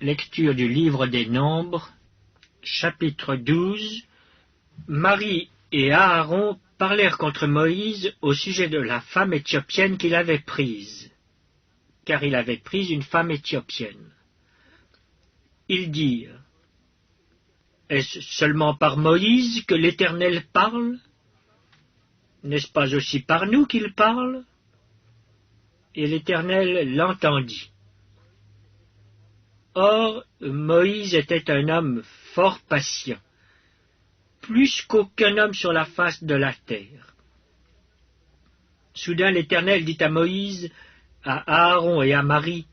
Lecture du livre des Nombres, chapitre 12. Marie et Aaron parlèrent contre Moïse au sujet de la femme éthiopienne qu'il avait prise, car il avait pris une femme éthiopienne. Ils dirent: Est-ce seulement par Moïse que l'Éternel parle? N'est-ce pas aussi par nous qu'il parle? Et l'Éternel l'entendit. Or, Moïse était un homme fort patient, plus qu'aucun homme sur la face de la terre. Soudain l'Éternel dit à Moïse, à Aaron et à Marie: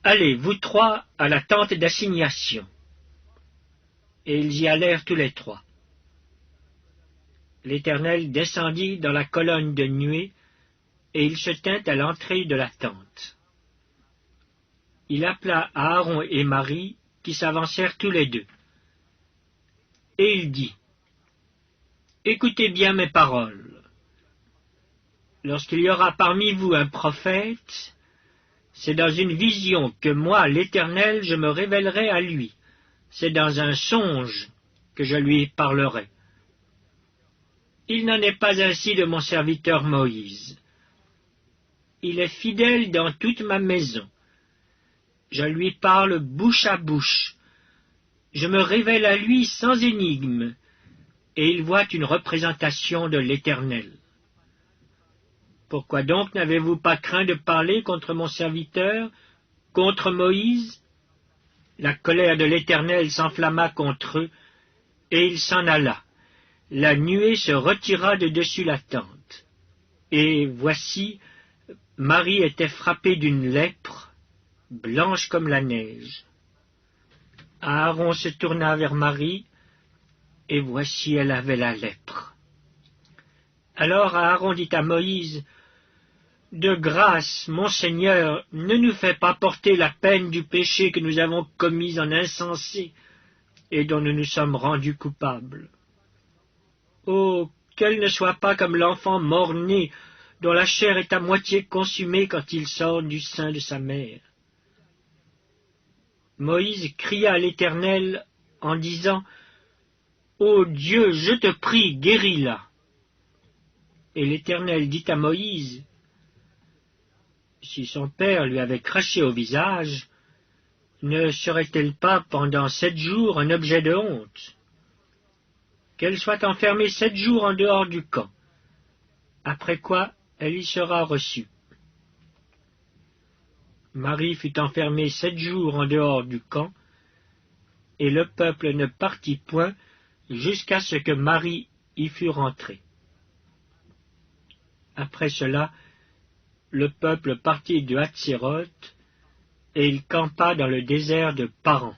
Allez, vous trois, à la tente d'assignation. Et ils y allèrent tous les trois. L'Éternel descendit dans la colonne de nuée, et il se tint à l'entrée de la tente. Il appela Aaron et Marie, qui s'avancèrent tous les deux. Et il dit: Écoutez bien mes paroles. Lorsqu'il y aura parmi vous un prophète, c'est dans une vision que moi, l'Éternel, je me révélerai à lui. C'est dans un songe que je lui parlerai. Il n'en est pas ainsi de mon serviteur Moïse. Il est fidèle dans toute ma maison. Je lui parle bouche à bouche. Je me révèle à lui sans énigme, et il voit une représentation de l'Éternel. Pourquoi donc n'avez-vous pas craint de parler contre mon serviteur, contre Moïse? La colère de l'Éternel s'enflamma contre eux, et il s'en alla. La nuée se retira de dessus la tente. Et voici, Marie était frappée d'une lèpre, blanche comme la neige. Aaron se tourna vers Marie, et voici elle avait la lèpre. Alors Aaron dit à Moïse: De grâce, mon Seigneur, ne nous fais pas porter la peine du péché que nous avons commis en insensé, et dont nous nous sommes rendus coupables. Oh, qu'elle ne soit pas comme l'enfant mort-né, dont la chair est à moitié consumée quand il sort du sein de sa mère. Moïse cria à l'Éternel en disant: Ô Dieu, je te prie, guéris-la. Et l'Éternel dit à Moïse: Si son père lui avait craché au visage, ne serait-elle pas pendant 7 jours un objet de honte? Qu'elle soit enfermée 7 jours en dehors du camp, après quoi elle y sera reçue. Marie fut enfermée 7 jours en dehors du camp, et le peuple ne partit point jusqu'à ce que Marie y fût rentrée. Après cela, le peuple partit de Hatséroth, et il campa dans le désert de Paran.